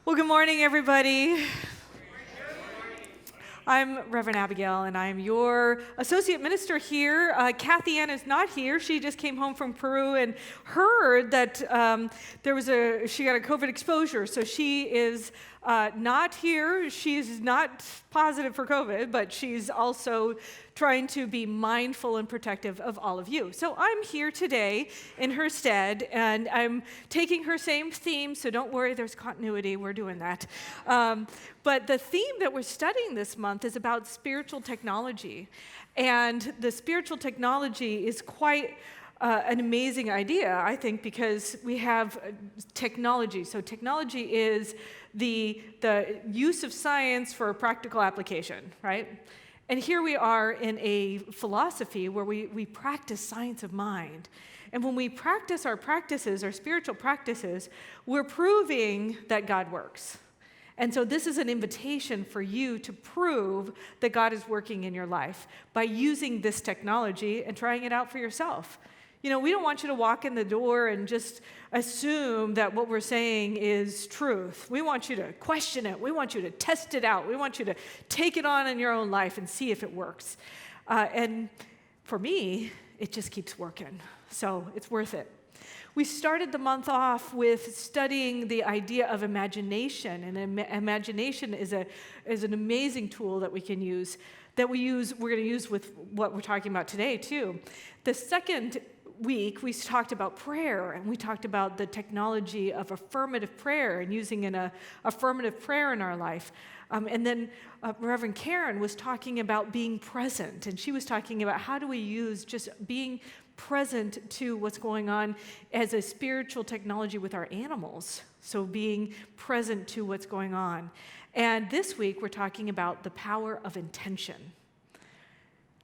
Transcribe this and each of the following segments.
Well, good morning, everybody. I'm Reverend Abigail, and I'm your associate minister here. Kathy Ann is not here. She just came home from Peru and heard that she got a COVID exposure, so she is not here. She's not positive for COVID, but she's also trying to be mindful and protective of all of you. So I'm here today in her stead, and I'm taking her same theme, so don't worry, there's continuity. We're doing that. But the theme that we're studying this month is about spiritual technology. And the spiritual technology is quite an amazing idea, I think, because we have technology. So technology is the use of science for a practical application, right? And here we are in a philosophy where we practice science of mind. And when we practice our practices, our spiritual practices, we're proving that God works. And so this is an invitation for you to prove that God is working in your life by using this technology and trying it out for yourself. You know, we don't want you to walk in the door and just assume that what we're saying is truth. We want you to question it. We want you to test it out. We want you to take it on in your own life and see if it works. And for me, it just keeps working. So it's worth it. We started the month off with studying the idea of imagination, and imagination is an amazing tool that we can use, we're going to use with what we're talking about today too. The second week, we talked about prayer, and we talked about the technology of affirmative prayer and using an affirmative prayer in our life. And then Reverend Karen was talking about being present, and she was talking about how do we use just being present to what's going on as a spiritual technology with our animals. So being present to what's going on. And this week, we're talking about the power of intention.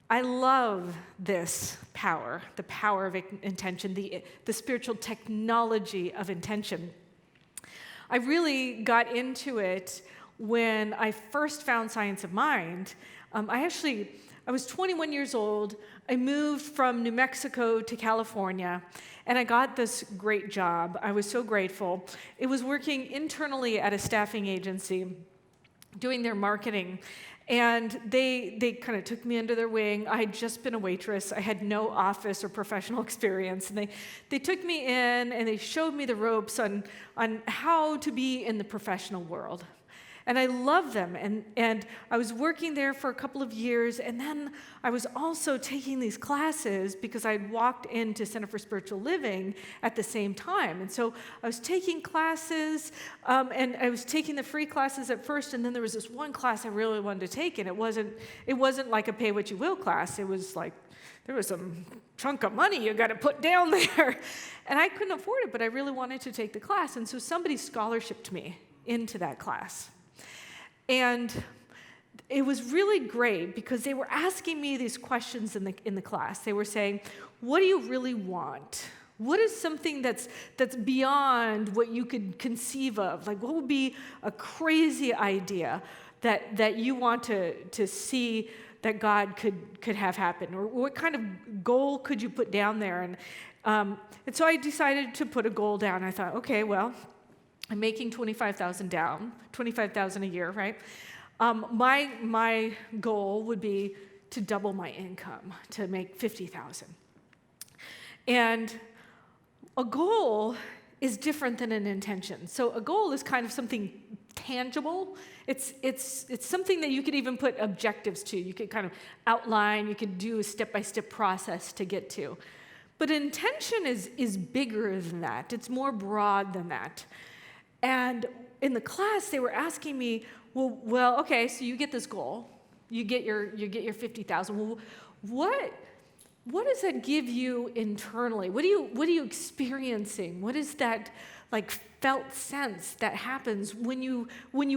I love this power, the power of intention, the spiritual technology of intention. I really got into it when I first found Science of Mind. I was 21 years old. I moved from New Mexico to California, and I got this great job. I was so grateful. It was working internally at a staffing agency, doing their marketing. And they kind of took me under their wing. I had just been a waitress. I had no office or professional experience. And they took me in, and they showed me the ropes on how to be in the professional world. And I loved them. And I was working there for a couple of years. And then I was also taking these classes because I'd walked into Center for Spiritual Living at the same time. And so I was taking classes, and I was taking the free classes at first. And then there was this one class I really wanted to take. And it wasn't like a pay what you will class. It was like, there was some chunk of money you got to put down there. And I couldn't afford it, but I really wanted to take the class. And so somebody scholarshiped me into that class. And it was really great because they were asking me these questions in the class. They were saying, what do you really want? What is something that's beyond what you could conceive of? Like, what would be a crazy idea that you want to see that God could have happen? Or what kind of goal could you put down there? And so I decided to put a goal down. I thought, okay, well, I'm making $25,000 a year, right? My goal would be to double my income, to make $50,000. And a goal is different than an intention. So a goal is kind of something tangible. It's something that you could even put objectives to. You could kind of outline, you could do a step-by-step process to get to. But intention is bigger than that. It's more broad than that. And in the class, they were asking me, well, okay, so you get this goal, you get your $50,000. Well, what does that give you internally? What are you experiencing? What is that like felt sense that happens when you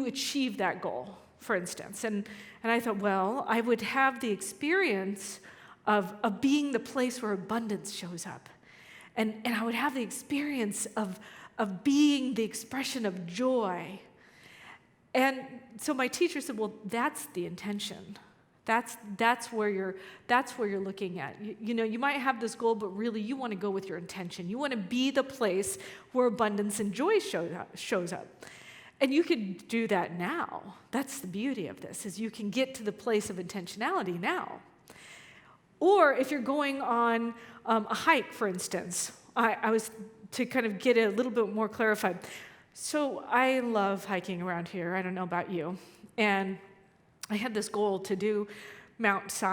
achieve that goal, for instance? And I thought, well, I would have the experience of being the place where abundance shows up, and I would have the experience of being the expression of joy. And so my teacher said, well, that's the intention. That's where you're looking at. You know, you might have this goal, but really you want to go with your intention. You want to be the place where abundance and joy shows up. And you can do that now. That's the beauty of this, is you can get to the place of intentionality now. Or if you're going on a hike, for instance, I was, to kind of get it a little bit more clarified. So I love hiking around here. I don't know about you. And I had this goal to do Mount Si.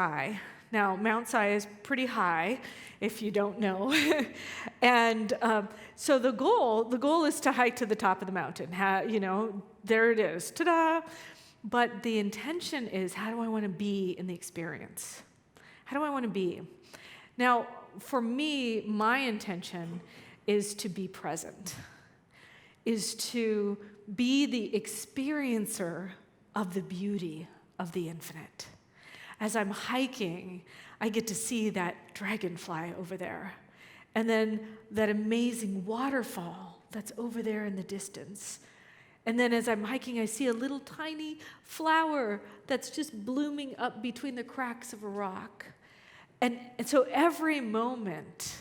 Now, Mount Si is pretty high, if you don't know. And so the goal is to hike to the top of the mountain. There it is, ta-da! But the intention is, how do I want to be in the experience? How do I want to be? Now, for me, my intention is to be present, is to be the experiencer of the beauty of the infinite. As I'm hiking, I get to see that dragonfly over there, and then that amazing waterfall that's over there in the distance. And then as I'm hiking, I see a little tiny flower that's just blooming up between the cracks of a rock. And so every moment,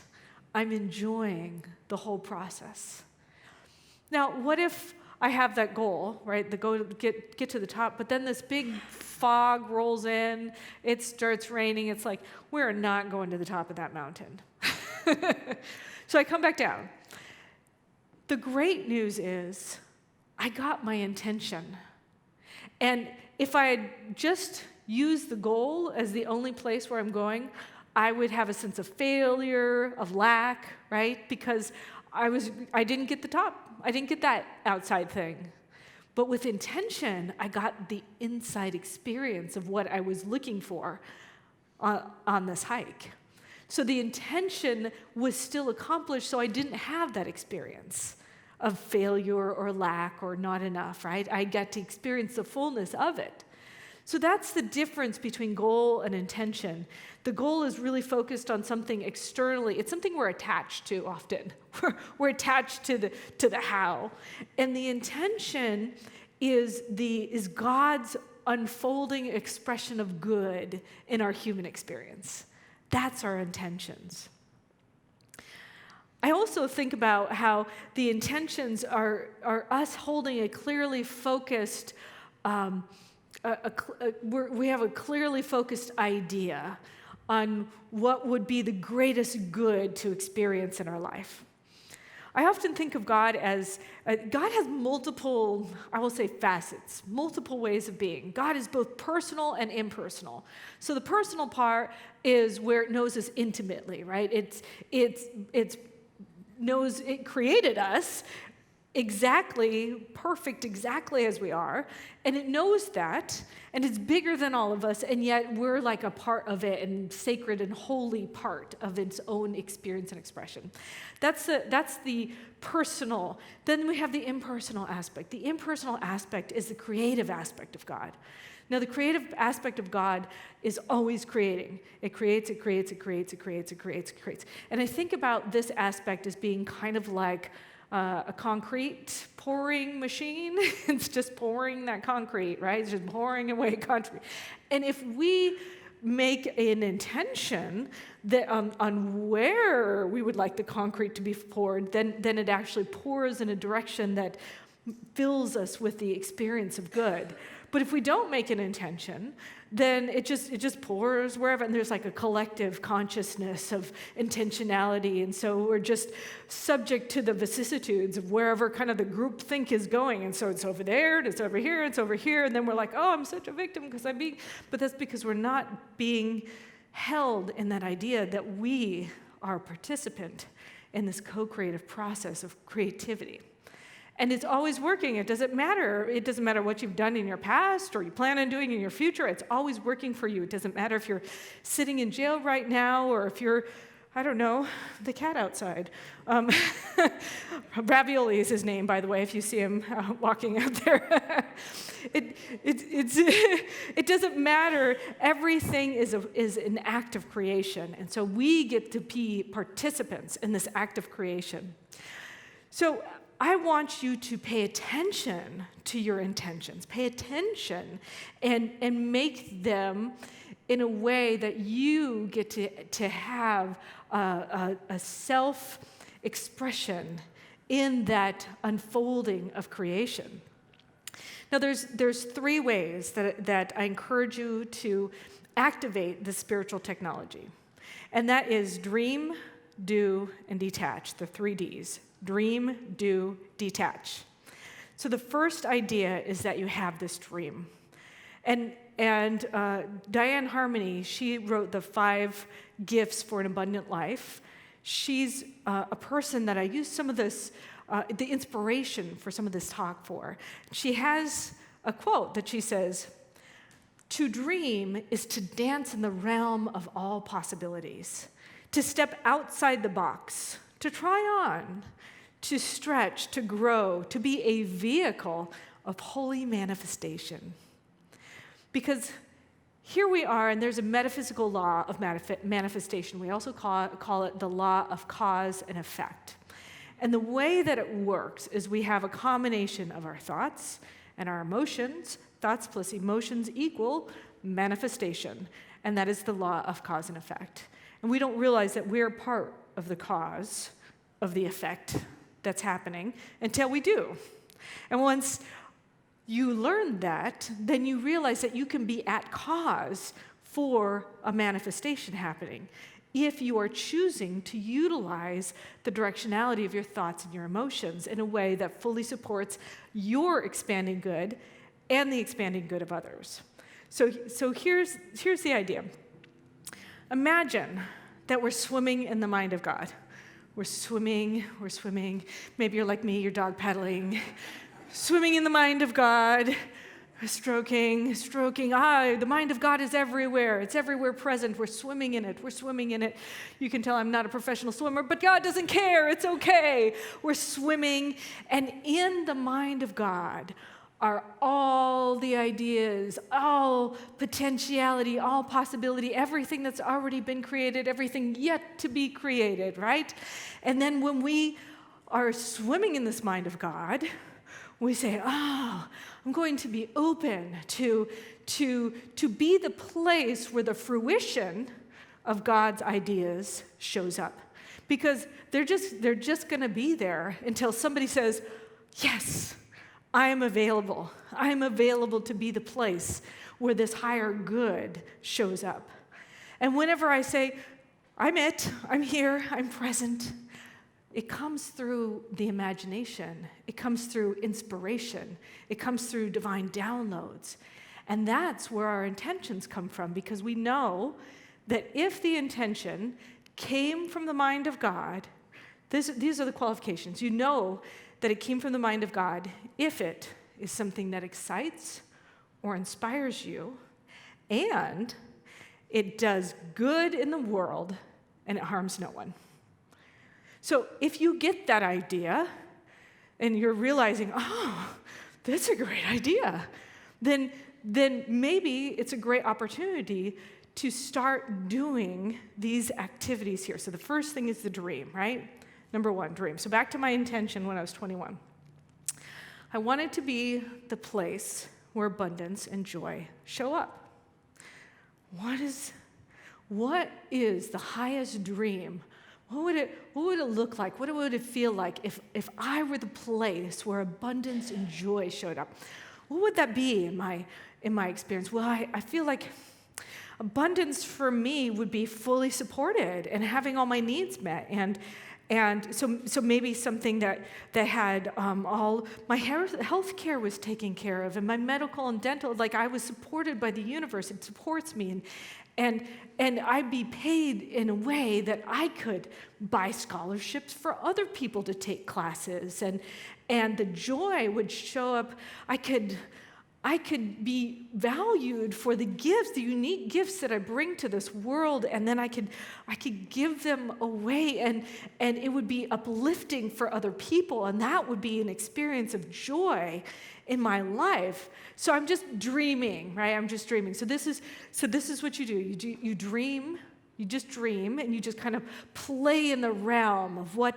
I'm enjoying the whole process. Now, what if I have that goal, right? The goal to get to the top, but then this big fog rolls in, it starts raining, it's like, we're not going to the top of that mountain. So I come back down. The great news is, I got my intention. And if I had just used the goal as the only place where I'm going, I would have a sense of failure, of lack, right? Because I didn't get the top. I didn't get that outside thing. But with intention, I got the inside experience of what I was looking for on this hike. So the intention was still accomplished, so I didn't have that experience of failure or lack or not enough, right? I got to experience the fullness of it. So that's the difference between goal and intention. The goal is really focused on something externally. It's something we're attached to often. We're attached to the how. And the intention is God's unfolding expression of good in our human experience. That's our intentions. I also think about how the intentions are us holding a clearly focused we have a clearly focused idea on what would be the greatest good to experience in our life. I often think of God as, God has multiple, I will say facets, multiple ways of being. God is both personal and impersonal. So the personal part is where it knows us intimately, right? It knows it created us perfect exactly as we are, and it knows that, and it's bigger than all of us, and yet we're like a part of it, and sacred and holy part of its own experience and expression. That's the personal. Then we have the impersonal aspect. The impersonal aspect is the creative aspect of God. Now, the creative aspect of God is always creating. It creates. And I think about this aspect as being kind of like a concrete pouring machine. It's just pouring that concrete, right? It's just pouring away concrete. And if we make an intention that on where we would like the concrete to be poured, then it actually pours in a direction that fills us with the experience of good. But if we don't make an intention, then it just pours wherever, and there's like a collective consciousness of intentionality, and so we're just subject to the vicissitudes of wherever kind of the group think is going, and so it's over there, and it's over here, and it's over here, and then we're like, oh, I'm such a victim because but that's because we're not being held in that idea that we are a participant in this co-creative process of creativity. And it's always working. It doesn't matter. It doesn't matter what you've done in your past or you plan on doing in your future. It's always working for you. It doesn't matter if you're sitting in jail right now or if you're, I don't know, the cat outside. Ravioli is his name, by the way, if you see him walking out there. It doesn't matter. Everything is an act of creation. And so we get to be participants in this act of creation. So I want you to pay attention to your intentions. Pay attention and make them in a way that you get to have a self-expression in that unfolding of creation. Now, there's three ways that I encourage you to activate the spiritual technology. And that is dream, do, and detach, the 3 Ds. Dream, do, detach. So the first idea is that you have this dream. And Diane Harmony, she wrote the 5 gifts for an abundant life. She's a person that I use some of this, the inspiration for some of this talk for. She has a quote that she says, "To dream is to dance in the realm of all possibilities, to step outside the box, to try on, to stretch, to grow, to be a vehicle of holy manifestation." Because here we are, and there's a metaphysical law of manifestation. We also call it the law of cause and effect. And the way that it works is we have a combination of our thoughts and our emotions. Thoughts plus emotions equal manifestation. And that is the law of cause and effect. And we don't realize that we're part of the cause of the effect that's happening until we do. And once you learn that, then you realize that you can be at cause for a manifestation happening if you are choosing to utilize the directionality of your thoughts and your emotions in a way that fully supports your expanding good and the expanding good of others. So here's the idea. Imagine that we're swimming in the mind of God. We're swimming. Maybe you're like me, you're dog paddling. Swimming in the mind of God, stroking. The mind of God is everywhere. It's everywhere present. We're swimming in it. You can tell I'm not a professional swimmer, but God doesn't care. It's okay. We're swimming, and in the mind of God are all the ideas, all potentiality, all possibility, everything that's already been created, everything yet to be created, right? And then when we are swimming in this mind of God, we say, I'm going to be open to be the place where the fruition of God's ideas shows up. Because they're just going to be there until somebody says, yes, I am available. I am available to be the place where this higher good shows up. And whenever I say, I'm here, I'm present, it comes through the imagination. It comes through inspiration. It comes through divine downloads. And that's where our intentions come from, because we know that if the intention came from the mind of God, these are the qualifications. You know that it came from the mind of God if it is something that excites or inspires you, and it does good in the world and it harms no one. So if you get that idea and you're realizing, that's a great idea, then maybe it's a great opportunity to start doing these activities here. So the first thing is the dream, right? Number 1, dream. So back to my intention when I was 21. I wanted to be the place where abundance and joy show up. What is the highest dream? What would it look like? What would it feel like if I were the place where abundance and joy showed up? What would that be in my experience? Well, I feel like abundance for me would be fully supported and having all my needs met, and so maybe something that had all my health care was taken care of, and my medical and dental, like I was supported by the universe. It supports me, and I'd be paid in a way that I could buy scholarships for other people to take classes, and the joy would show up. I could be valued for the gifts, the unique gifts that I bring to this world, and then I could give them away, and it would be uplifting for other people, and that would be an experience of joy in my life. So I'm just dreaming, right? I'm just dreaming. So this is what you do. You dream. You just dream, and you just kind of play in the realm of what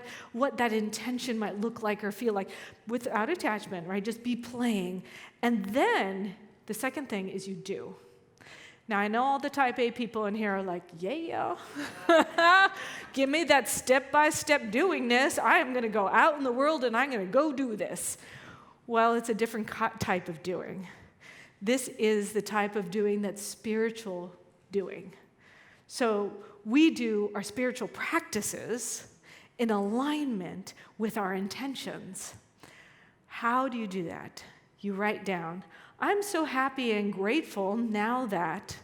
that intention might look like or feel like without attachment, right? Just be playing. And then the second thing is you do. Now, I know all the type A people in here are like, yeah, give me that step-by-step doingness. I am going to go out in the world, and I'm going to go do this. Well, it's a different type of doing. This is the type of doing that's spiritual doing. So we do our spiritual practices in alignment with our intentions. How do you do that? You write down, I'm so happy and grateful now that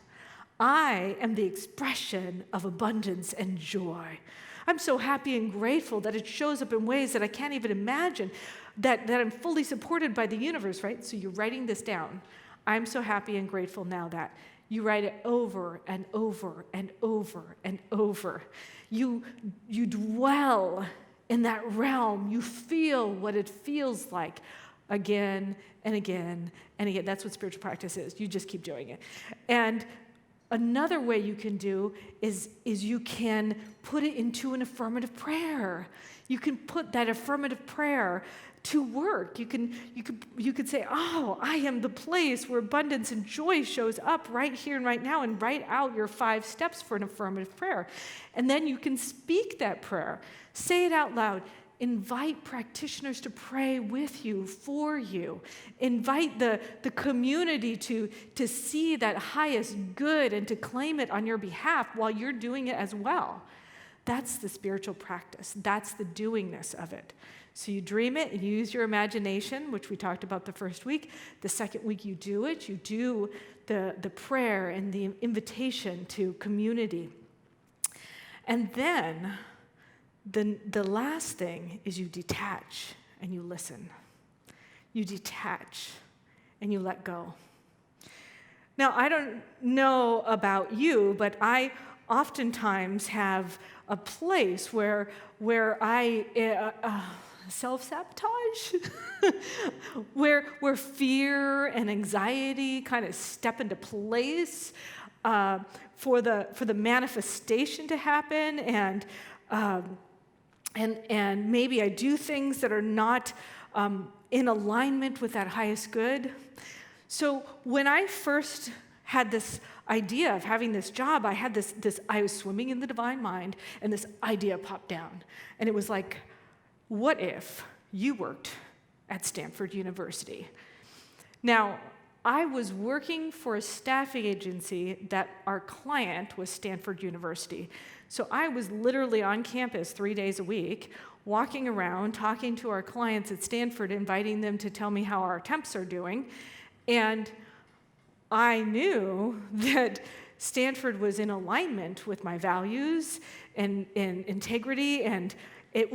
I am the expression of abundance and joy. I'm so happy and grateful that it shows up in ways that I can't even imagine, that I'm fully supported by the universe, right? So you're writing this down. I'm so happy and grateful now that. You write it over and over and over and over. You dwell in that realm. You feel what it feels like again and again and again. That's what spiritual practice is. You just keep doing it. And another way you can do is you can put it into an affirmative prayer. You can put that affirmative prayer to work. You could say, oh, I am the place where abundance and joy shows up right here and right now, and write out your 5 steps for an affirmative prayer. And then you can speak that prayer. Say it out loud. Invite practitioners to pray with you, for you. Invite the community to see that highest good and to claim it on your behalf while you're doing it as well. That's the spiritual practice. That's the doingness of it. So you dream it and you use your imagination, which we talked about the first week. The second week you do it. You do the prayer and the invitation to community. And then the last thing is you detach and you listen. You detach and you let go. Now, I don't know about you, but I oftentimes have a place where I self-sabotage, where fear and anxiety kind of step into place for the manifestation to happen, and maybe I do things that are not in alignment with that highest good. So when I first had this idea of having this job, I had I was swimming in the divine mind, and this idea popped down, and it was like, what if you worked at Stanford University? Now, I was working for a staffing agency that our client was Stanford University. So I was literally on campus 3 days a week, walking around, talking to our clients at Stanford, inviting them to tell me how our temps are doing. And I knew that Stanford was in alignment with my values and integrity, and it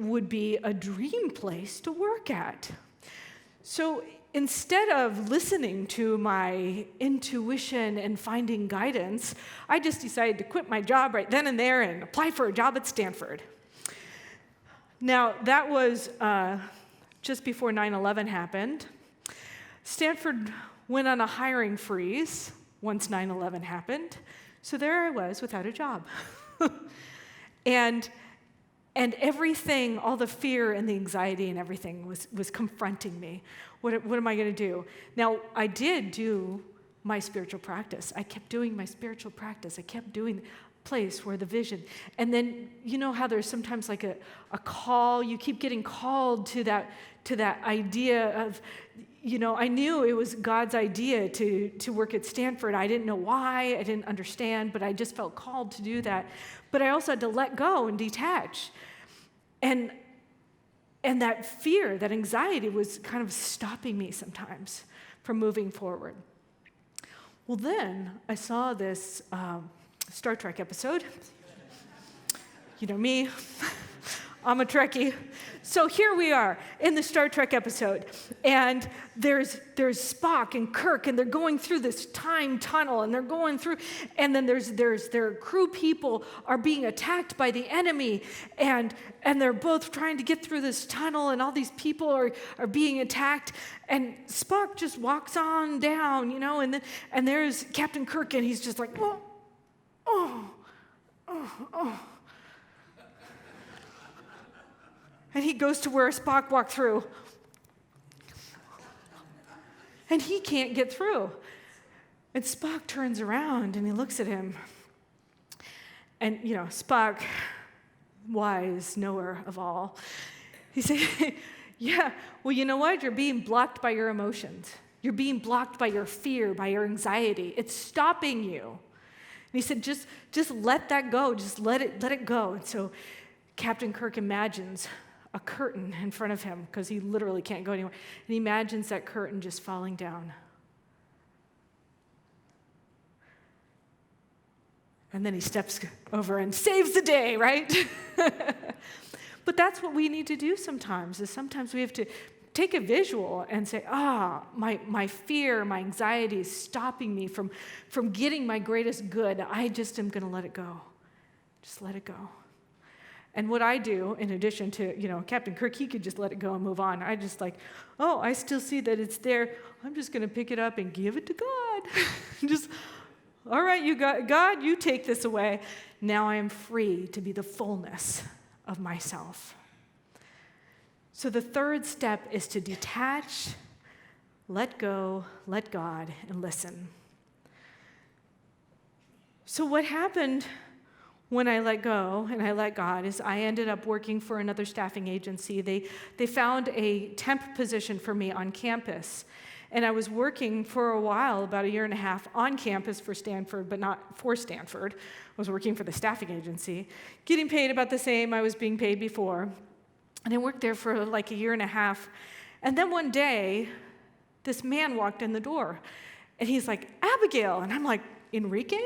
would be a dream place to work at. So instead of listening to my intuition and finding guidance, I just decided to quit my job right then and there and apply for a job at Stanford. Now, that was just before 9/11 happened. Stanford went on a hiring freeze once 9/11 happened, so there I was without a job. And everything, all the fear and the anxiety and everything was confronting me. What am I going to do? Now, I did do my spiritual practice. I kept doing my spiritual practice. I kept doing place where the vision. And then, you know how there's sometimes like a call, you keep getting called to that idea of, I knew it was God's idea to work at Stanford. I didn't know why, I didn't understand, but I just felt called to do that. But I also had to let go and detach. And that fear, that anxiety was kind of stopping me sometimes from moving forward. Well, then I saw this Star Trek episode. You know me, I'm a Trekkie. So here we are in the Star Trek episode, and there's Spock and Kirk, and they're going through this time tunnel, and they're going through, and then there's their crew people are being attacked by the enemy, and they're both trying to get through this tunnel, and all these people are being attacked, and Spock just walks on down, and there's Captain Kirk, and he's just like, oh. And he goes to where Spock walked through. And he can't get through. And Spock turns around and he looks at him. And, Spock, wise knower of all, he said, Yeah, well, you know what? You're being blocked by your emotions. You're being blocked by your fear, by your anxiety. It's stopping you. And he said, just let that go. Just let it go. And so Captain Kirk imagines a curtain in front of him because he literally can't go anywhere. And he imagines that curtain just falling down. And then he steps over and saves the day, right? But that's what we need to do sometimes, is sometimes we have to take a visual and say, my fear, my anxiety is stopping me from getting my greatest good. I just am going to let it go. Just let it go. And what I do, in addition to, Captain Kirk, he could just let it go and move on. I just I still see that it's there. I'm just going to pick it up and give it to God. Just, all right, God, you take this away. Now I am free to be the fullness of myself. So the third step is to detach, let go, let God, and listen. So what happened when I let go and I let God is I ended up working for another staffing agency. They found a temp position for me on campus. And I was working for a while, about a year and a half, on campus for Stanford, but not for Stanford. I was working for the staffing agency, getting paid about the same I was being paid before. And I worked there for like a year and a half. And then one day, this man walked in the door. And he's like, Abigail. And I'm like, Enrique?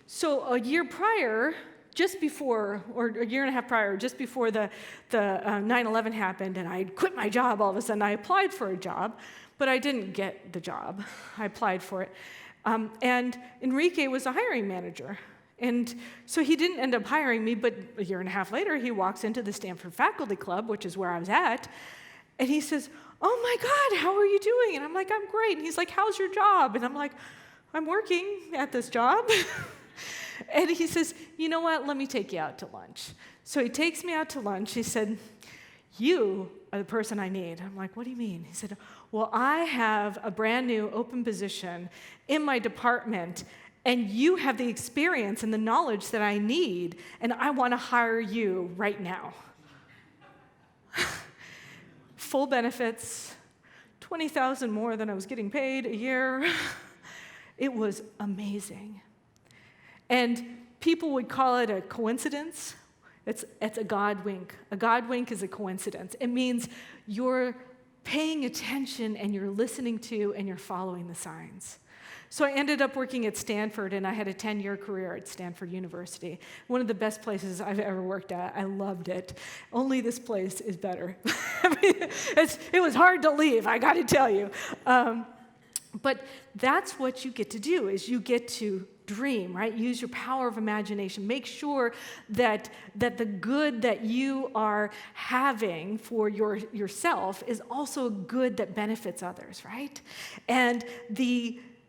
So a year prior, just before, or a year and a half prior, just before the 9/11 happened, and I quit my job all of a sudden, I applied for a job. But I didn't get the job. I applied for it. And Enrique was a hiring manager. And so he didn't end up hiring me, but a year and a half later, he walks into the Stanford Faculty Club, which is where I was at, and he says, oh my God, how are you doing? And I'm like, I'm great. And he's like, how's your job? And I'm like, I'm working at this job. And he says, you know what, let me take you out to lunch. So he takes me out to lunch. He said, you are the person I need. I'm like, what do you mean? He said, well, I have a brand new open position in my department, and you have the experience and the knowledge that I need, and I want to hire you right now. Full benefits, $20,000 more than I was getting paid a year. It was amazing. And people would call it a coincidence. It's a God wink. A God wink is a coincidence. It means you're paying attention and you're listening to and you're following the signs. So I ended up working at Stanford, and I had a 10-year career at Stanford University. One of the best places I've ever worked at. I loved it. Only this place is better. I mean, it was hard to leave, I got to tell you. But that's what you get to do, is you get to dream, right? Use your power of imagination. Make sure that the good that you are having for yourself is also good that benefits others, right? And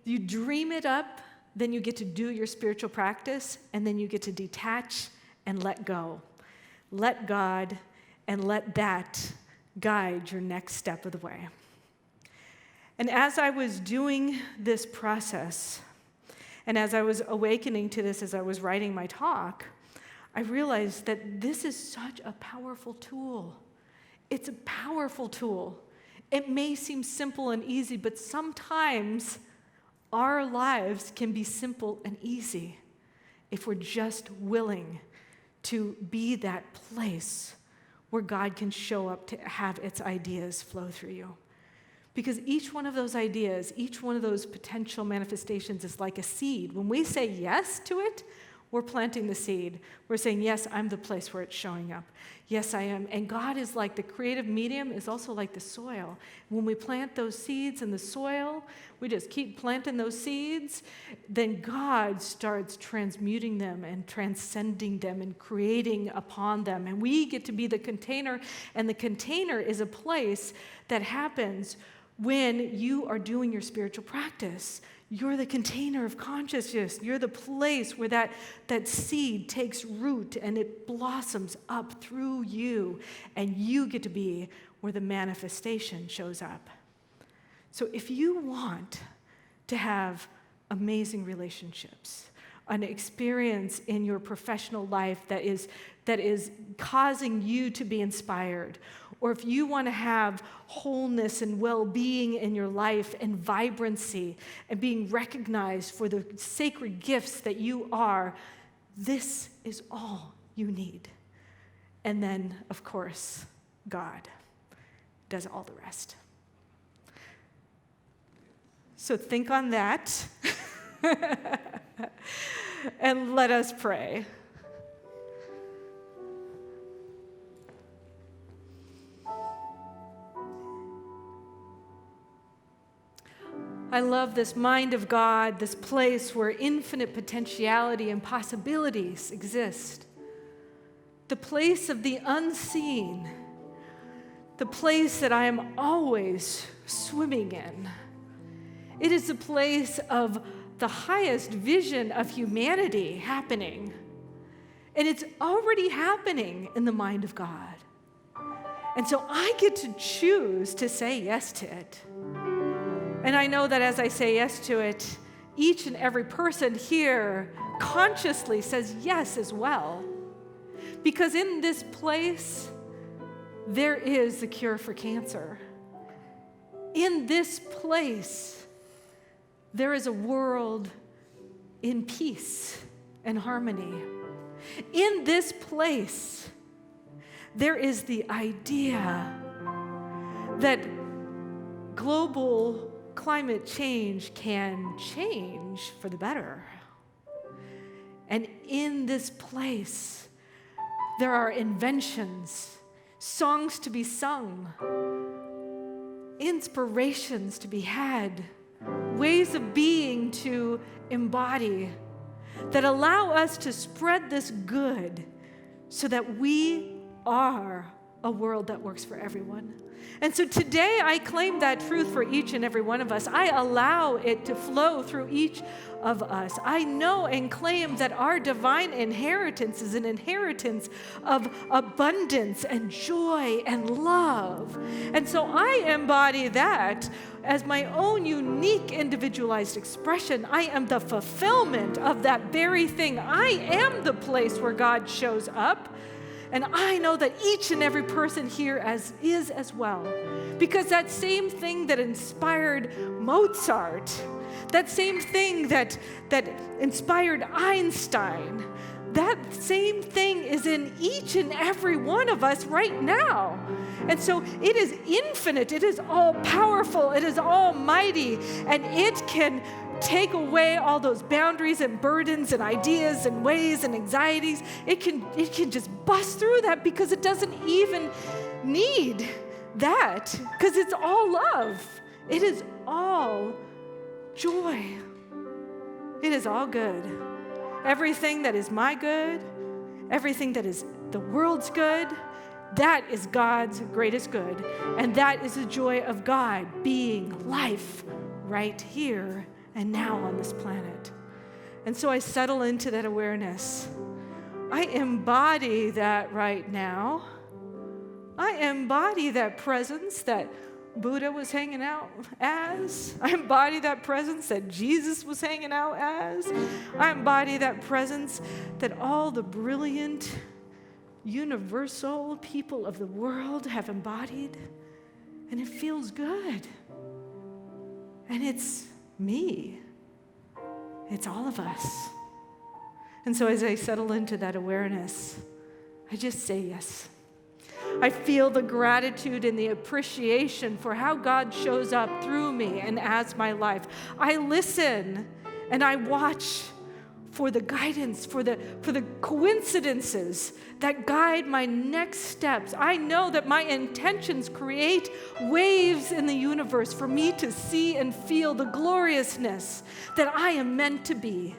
you dream it up, then you get to do your spiritual practice, and then you get to detach and let go. Let God and let that guide your next step of the way. And as I was doing this process, and as I was awakening to this, as I was writing my talk, I realized that this is such a powerful tool. It's a powerful tool. It may seem simple and easy, but sometimes our lives can be simple and easy if we're just willing to be that place where God can show up to have its ideas flow through you. Because each one of those ideas, each one of those potential manifestations is like a seed. When we say yes to it, we're planting the seed. We're saying, yes, I'm the place where it's showing up. Yes, I am. And God is like the creative medium, is also like the soil. When we plant those seeds in the soil, we just keep planting those seeds, then God starts transmuting them and transcending them and creating upon them. And we get to be the container, and the container is a place that happens when you are doing your spiritual practice. You're the container of consciousness. You're the place where that seed takes root and it blossoms up through you, and you get to be where the manifestation shows up. So if you want to have amazing relationships, an experience in your professional life that is causing you to be inspired, or if you want to have wholeness and well-being in your life and vibrancy and being recognized for the sacred gifts that you are, this is all you need. And then, of course, God does all the rest. So think on that and let us pray. I love this mind of God, this place where infinite potentiality and possibilities exist. The place of the unseen, the place that I am always swimming in. It is the place of the highest vision of humanity happening. And it's already happening in the mind of God. And so I get to choose to say yes to it. And I know that as I say yes to it, each and every person here consciously says yes as well. Because in this place, there is the cure for cancer. In this place, there is a world in peace and harmony. In this place, there is the idea that global climate change can change for the better. And in this place, there are inventions, songs to be sung, inspirations to be had, ways of being to embody that allow us to spread this good so that we are a world that works for everyone. And so today I claim that truth for each and every one of us. I allow it to flow through each of us. I know and claim that our divine inheritance is an inheritance of abundance and joy and love. And so I embody that as my own unique individualized expression. I am the fulfillment of that very thing. I am the place where God shows up. And I know that each and every person here is as well. Because that same thing that inspired Mozart, that same thing that inspired Einstein, that same thing is in each and every one of us right now. And so it is infinite, it is all powerful, it is almighty, and it can take away all those boundaries and burdens and ideas and ways and anxieties. It can just bust through that because it doesn't even need that, because it's all love. It is all joy. It is all good. Everything that is my good, everything that is the world's good, that is God's greatest good. And that is the joy of God being life right here and now on this planet. And so I settle into that awareness. I embody that right now. I embody that presence that Buddha was hanging out as. I embody that presence that Jesus was hanging out as. I embody that presence that all the brilliant, universal people of the world have embodied. And it feels good. And it's me. It's all of us. And so as I settle into that awareness, I just say yes. I feel the gratitude and the appreciation for how God shows up through me and as my life. I listen and I watch for the guidance, for the coincidences that guide my next steps. I know that my intentions create waves in the universe for me to see and feel the gloriousness that I am meant to be.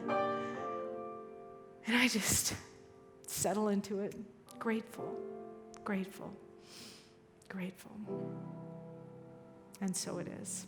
And I just settle into it, grateful, grateful, grateful. And so it is.